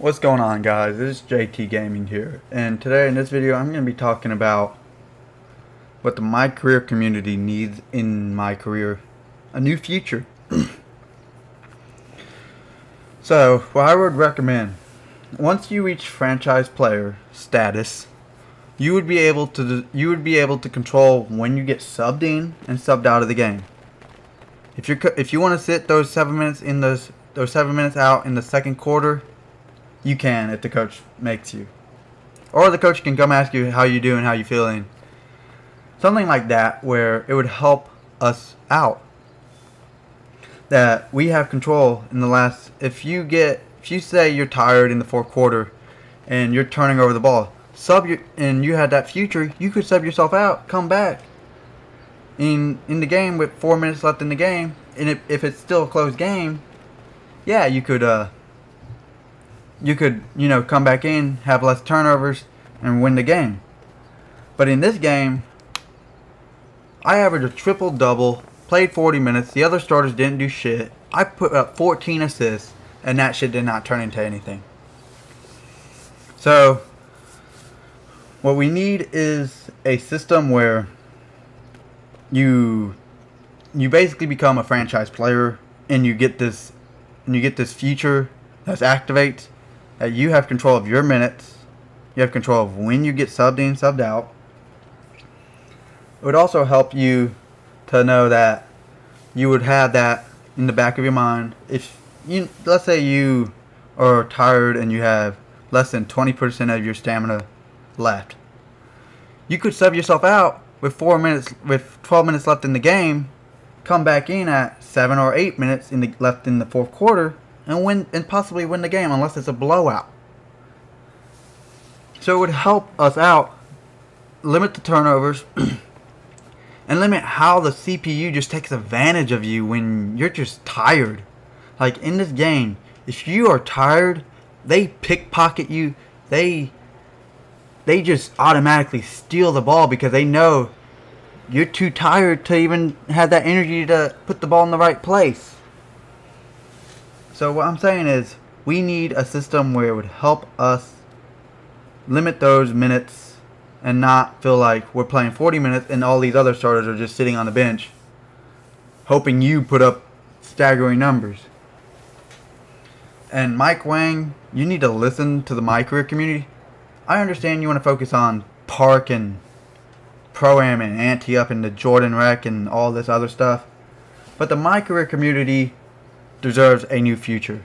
What's going on, guys? This is JT Gaming here, and today in this video I'm going to be talking about what the My Career community needs in My Career, a new future. So, what I would recommend, once you reach franchise player status, you would be able to control when you get subbed in and subbed out of the game. If you want to sit those 7 minutes in those 7 minutes out in the second quarter, you can if the coach makes you. Or the coach can come ask you how you doing, how you feeling. Something like that where it would help us out. That we have control in the last, if you say you're tired in the fourth quarter and you're turning over the ball, and you had that future, you could sub yourself out, come back in the game with 4 minutes left in the game, and if it's still a close game, yeah, you could come back in, have less turnovers, and win the game. But in this game, I averaged a triple-double, played 40 minutes, the other starters didn't do shit. I put up 14 assists, and that shit did not turn into anything. So, what we need is a system where you basically become a franchise player, and you get this feature that activates, that you have control of your minutes, you have control of when you get subbed in, subbed out. It would also help you to know that you would have that in the back of your mind. If let's say you are tired and you have less than 20% of your stamina left, you could sub yourself out with 12 minutes left in the game, come back in at 7 or 8 minutes left in the fourth quarter, and possibly win the game unless it's a blowout. So it would help us out, limit the turnovers, and limit how the CPU just takes advantage of you when you're just tired. Like in this game, if you are tired, they pickpocket you. They just automatically steal the ball because they know you're too tired to even have that energy to put the ball in the right place. So what I'm saying is, we need a system where it would help us limit those minutes and not feel like we're playing 40 minutes and all these other starters are just sitting on the bench hoping you put up staggering numbers. And Mike Wang, you need to listen to the My Career community. I understand you want to focus on Park and Pro-Am and Ante Up and the Jordan Rec and all this other stuff, but the My Career community deserves a new future.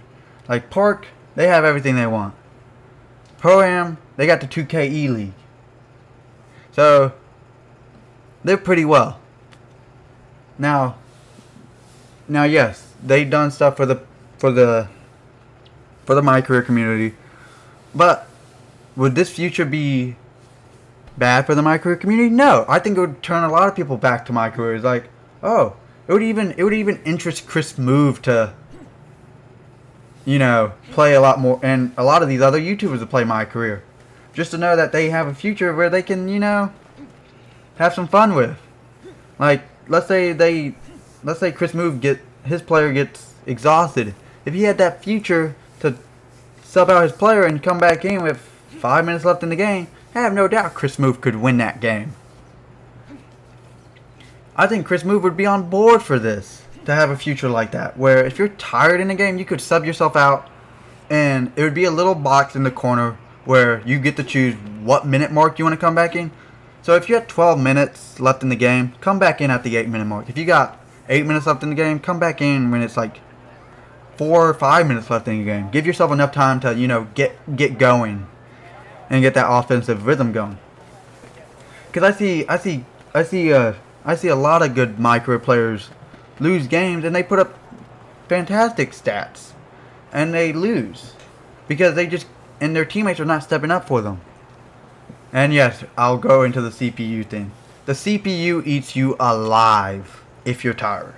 Like Park, they have everything they want. Pro-Am, they got the 2K League. So they're pretty well. Now yes, they've done stuff for the My Career community. But would this future be bad for the My Career community? No. I think it would turn a lot of people back to My Career. It's like, oh, it would even interest Chris Move to play a lot more, and a lot of these other YouTubers to play My Career, just to know that they have a future where they can, have some fun with. Like, let's say Chris Move his player gets exhausted. If he had that future to sub out his player and come back in with 5 minutes left in the game, I have no doubt Chris Move could win that game. I think Chris Move would be on board for this, to have a future like that, where if you're tired in a game, you could sub yourself out, and it would be a little box in the corner where you get to choose what minute mark you want to come back in. So if you had 12 minutes left in the game, come back in at the 8-minute mark. If you got 8 minutes left in the game, come back in when it's like 4 or 5 minutes left in the game. Give yourself enough time to get going and get that offensive rhythm going. Because I see a lot of good My Career players lose games, and they put up fantastic stats, and they lose because and their teammates are not stepping up for them. And yes, I'll go into the CPU thing. The CPU eats you alive if you're tired.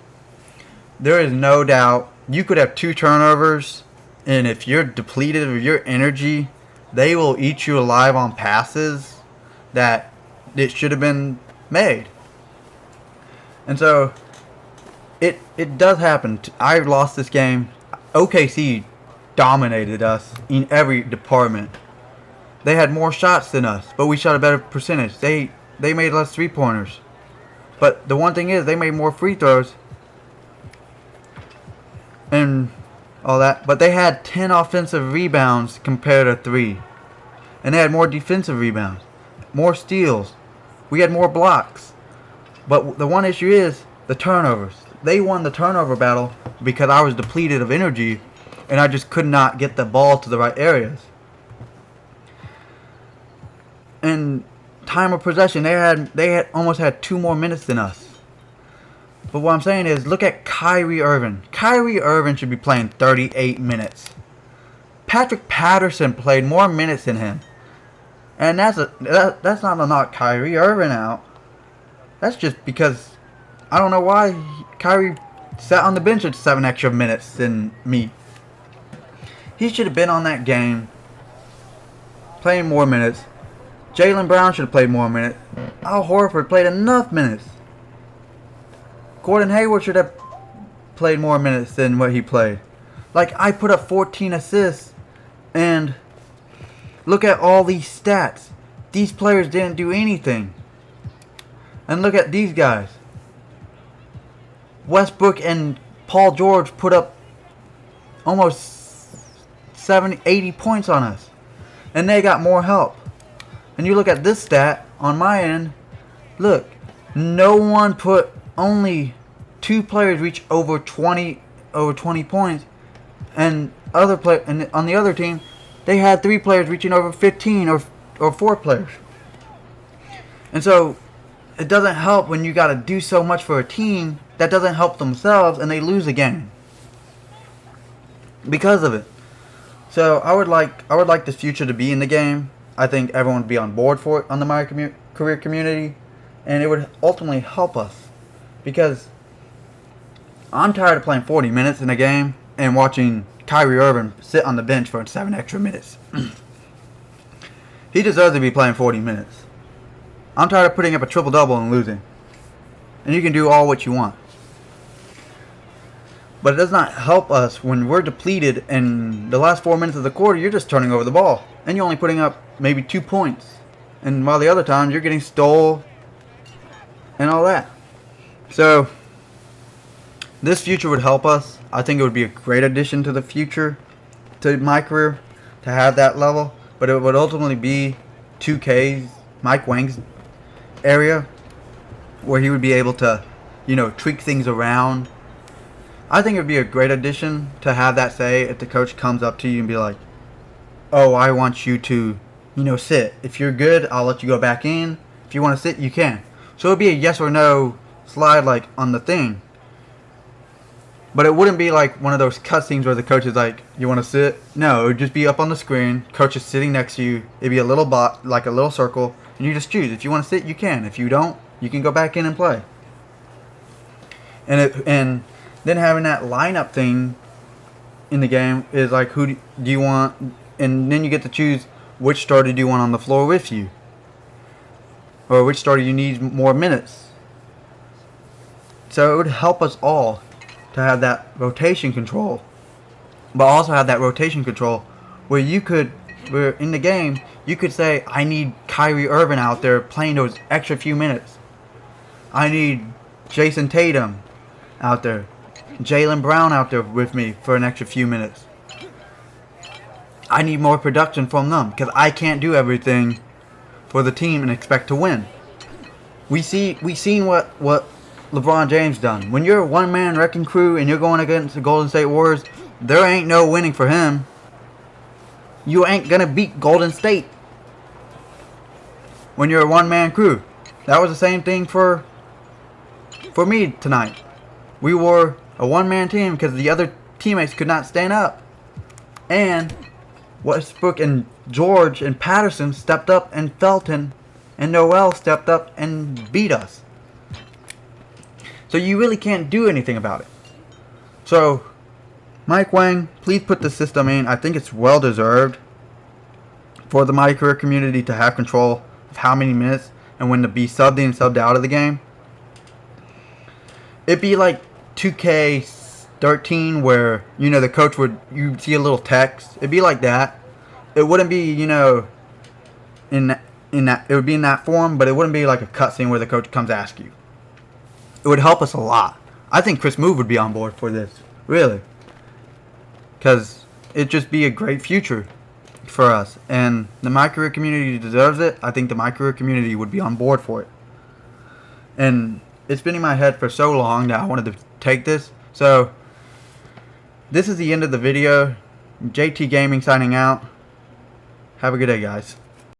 There is no doubt you could have 2 turnovers, and if you're depleted of your energy, they will eat you alive on passes that it should have been made. And so it does happen. I lost this game. OKC dominated us in every department. They had more shots than us, but we shot a better percentage. They made less 3-pointers. But the one thing is, they made more free throws and all that. But they had 10 offensive rebounds compared to 3. And they had more defensive rebounds, more steals. We had more blocks. But the one issue is the turnovers. They won the turnover battle because I was depleted of energy and I just could not get the ball to the right areas. And time of possession, they had almost had 2 more minutes than us. But what I'm saying is, look at Kyrie Irving. Kyrie Irving should be playing 38 minutes. Patrick Patterson played more minutes than him. And that's not to knock Kyrie Irving out. That's just because I don't know why Kyrie sat on the bench at 7 extra minutes than me. He should have been on that game, playing more minutes. Jaylen Brown should have played more minutes. Al Horford played enough minutes. Gordon Hayward should have played more minutes than what he played. Like, I put up 14 assists, and look at all these stats. These players didn't do anything. And look at these guys. Westbrook and Paul George put up almost 70, 80 points on us. And they got more help. And you look at this stat on my end. Look, no one put, only 2 players reach over 20 points, and on the other team, they had 3 players reaching over 15 or 4 players. And so it doesn't help when you got to do so much for a team that doesn't help themselves and they lose a game because of it. So I would like this future to be in the game. I think everyone would be on board for it on the mycareer community, and it would ultimately help us because I'm tired of playing 40 minutes in a game and watching Kyrie Irving sit on the bench for 7 extra minutes. He deserves to be playing 40 minutes. I'm tired of putting up a triple-double and losing. And you can do all what you want. But it does not help us when we're depleted and the last 4 minutes of the quarter, you're just turning over the ball. And you're only putting up maybe 2 points. And while the other times, you're getting stole and all that. So this future would help us. I think it would be a great addition to the future, to my career, to have that level. But it would ultimately be 2K's, Mike Wang's area, where he would be able to, tweak things around. I think it would be a great addition to have that say if the coach comes up to you and be like, oh, I want you to, sit. If you're good, I'll let you go back in. If you want to sit, you can. So it would be a yes or no slide like on the thing. But it wouldn't be like one of those cutscenes where the coach is like, you want to sit? No, it would just be up on the screen. Coach is sitting next to you. It'd be a little like a little circle. And you just choose. If you want to sit, you can. If you don't, you can go back in and play. And then having that lineup thing in the game is like, who do you want? And then you get to choose which starter do you want on the floor with you. Or which starter you need more minutes. So it would help us all to have that rotation control, but also have that rotation control where where in the game, you could say, I need Kyrie Irving out there playing those extra few minutes. I need Jason Tatum out there, Jaylen Brown out there with me for an extra few minutes. I need more production from them because I can't do everything for the team and expect to win. We seen what LeBron James done. When you're a one-man wrecking crew and you're going against the Golden State Warriors, there ain't no winning for him. You ain't gonna beat Golden State when you're a one-man crew. That was the same thing for me tonight. We were a one-man team because the other teammates could not stand up. And Westbrook and George and Patterson stepped up, and Felton and Noel stepped up and beat us. So you really can't do anything about it. So, Mike Wang, please put the system in. I think it's well deserved for the mycareer community to have control of how many minutes and when to be subbed in and subbed out of the game. It'd be like 2K 13 where, you know, the coach would, you see a little text. It'd be like that. It wouldn't be, you know, in that, it would be in that form, but it wouldn't be like a cutscene where the coach comes to ask you. It would help us a lot. I think Chris Move would be on board for this, really, because it'd just be a great future for us, and the My Career community deserves it. I think the My Career community would be on board for it, and it's been in my head for so long that I wanted to take this. So this is the end of the video. JT Gaming signing out. Have a good day, guys.